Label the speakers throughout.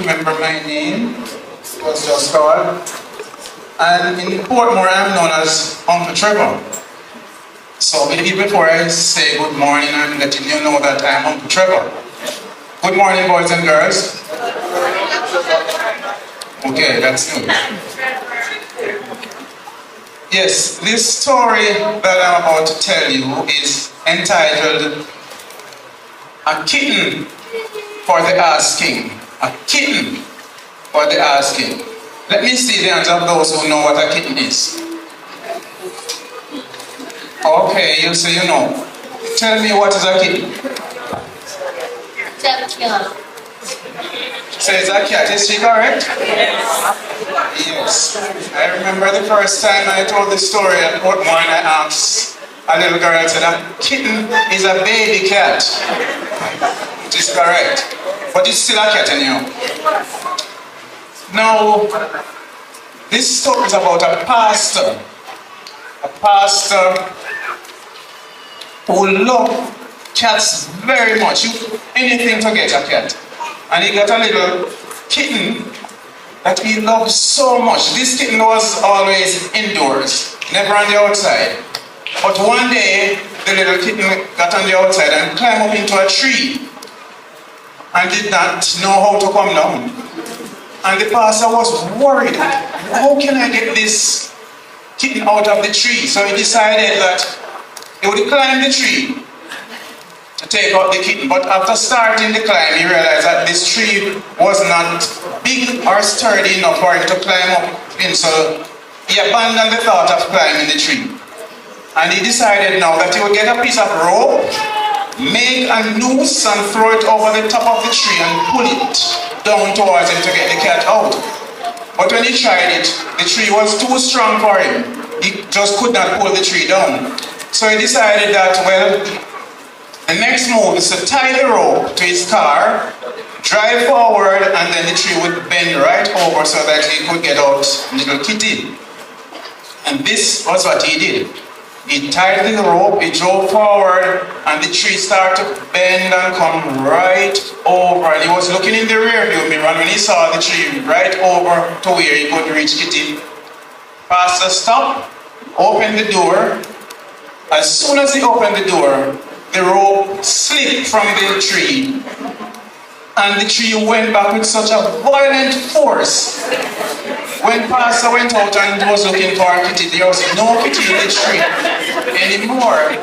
Speaker 1: remember my name. It was just called. And in Portmore, I'm known as Uncle Trevor. So maybe before I say good morning, I'm letting you know that I'm Uncle Trevor. Good morning, boys and girls. Okay, that's new. Yes, this story that I'm about to tell you is entitled A Kitten for the Asking. A Kitten for the Asking. Let me see the hands of those who know what a kitten is. Okay, you say you know. Tell me, what is a kitten?
Speaker 2: It's a cat.
Speaker 1: So it's a cat, is she correct? Yes. I remember the first time I told the story at Portmore and I asked a little girl, I said, a kitten is a baby cat. It is correct. But it's still a cat anyhow. Now, this story is about a pastor. A pastor who loved cats very much. Anything to get a cat. And he got a little kitten that he loved so much. This kitten was always indoors, never on the outside. But one day, the little kitten got on the outside and climbed up into a tree and did not know how to come down. And the pastor was worried. How can I get this kitten out of the tree? So he decided that he would climb the tree to take out the kitten. But after starting the climb, he realized that this tree was not big or sturdy enough for him to climb up in. So he abandoned the thought of climbing the tree. And he decided now that he would get a piece of rope, make a noose and throw it over the top of the tree and pull it down towards him to get the cat out. But when he tried it, the tree was too strong for him. He just could not pull the tree down. So he decided that, well, the next move is to tie the rope to his car, drive forward, and then the tree would bend right over so that he could get out little Kitty. And this was what he did. He tied the rope, he drove forward, and the tree started to bend and come right over. And he was looking in the rear view mirror, and when he saw the tree right over to where he could reach Kitty, Pastor stopped, opened the door. As soon as he opened the door, the rope slipped from the tree, and the tree went back with such a violent force. When Pastor went out and was looking for Kitty, there was no Kitty in the tree anymore.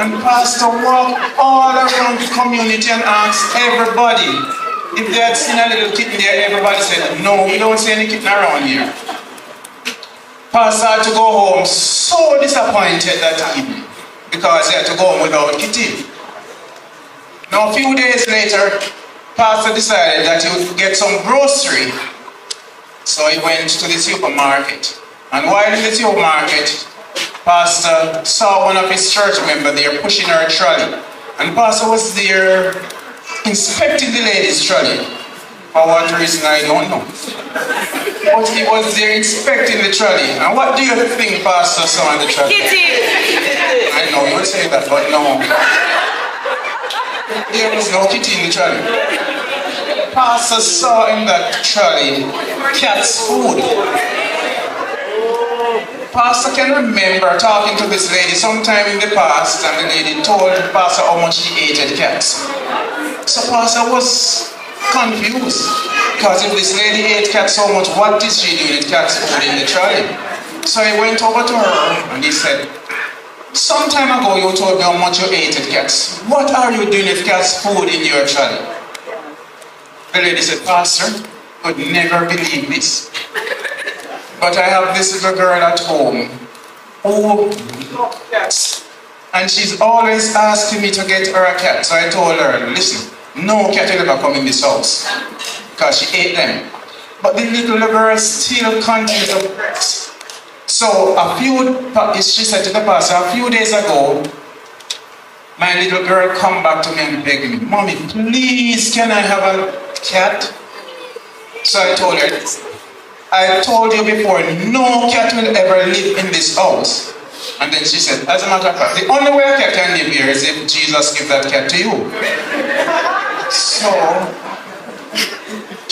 Speaker 1: And Pastor walked all around the community and asked everybody if they had seen a little kitten there. Everybody said, no, we don't see any kitten around here. Pastor had to go home so disappointed that evening because he had to go home without Kitty. Now a few days later, Pastor decided that he would get some grocery. So he went to the supermarket. And while in the supermarket, Pastor saw one of his church members there pushing her trolley. And Pastor was there inspecting the lady's trolley. For what reason, I don't know. But he was there inspecting the trolley. And what do you think Pastor saw on the trolley?
Speaker 2: Kitty!
Speaker 1: I know you would say that, but no. There was no kitty in the trolley. Pastor saw in that trolley cat's food. Pastor can remember talking to this lady sometime in the past, and the lady told Pastor how much she hated cats. So Pastor was confused, because if this lady ate cats so much, what did she do with cat's food in the trolley? So he went over to her and he said, some time ago you told me how much you hated cats. What are you doing with cat's food in your trolley? The lady said, Pastor, I would never believe this. But I have this little girl at home who loves cats. And she's always asking me to get her a cat. So I told her, listen, no cat will ever come in this house. Because she ate them. But the little girl still continues to press. So she said to the pastor, a few days ago, my little girl come back to me and begged me, Mommy, please, can I have a cat? So I told her, I told you before, no cat will ever live in this house. And then she said, as a matter of fact, the only way a cat can live here is if Jesus gives that cat to you. So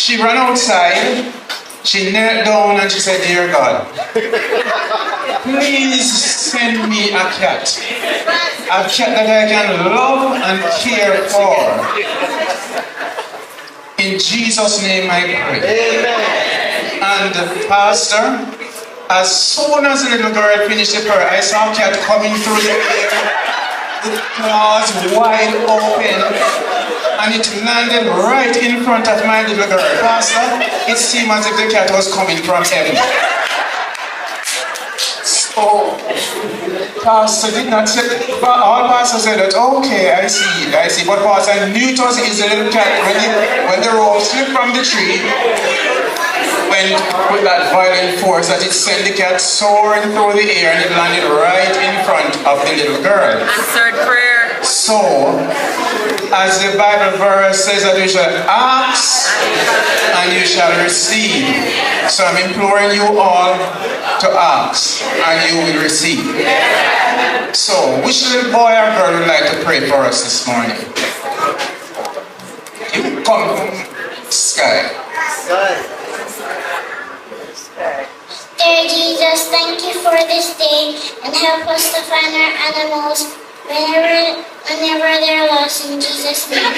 Speaker 1: She ran outside, she knelt down and she said, "Dear God, please send me a cat. A cat that I can love and care for. In Jesus' name I pray." Amen. And Pastor, as soon as the little girl finished the prayer, I saw a cat coming through the air, the claws wide open, and it landed right in front of my little girl. Pastor, it seemed as if the cat was coming from heaven. So, Pastor did not say, all Pastor said that, "Okay, I see. But Pastor knew it was his little cat when the rope slipped from the tree, went with that violent force that it sent the cat soaring through the air and it landed right in front of the little girl."
Speaker 3: Answered prayer.
Speaker 1: So, as the Bible verse says that you shall ask and you shall receive. So I'm imploring you all to ask and you will receive. So, which little boy or girl would like to pray for us this morning? You come, Sky.
Speaker 2: Dear Jesus, thank you for this day and help us to find our animals whenever they're lost in Jesus' name.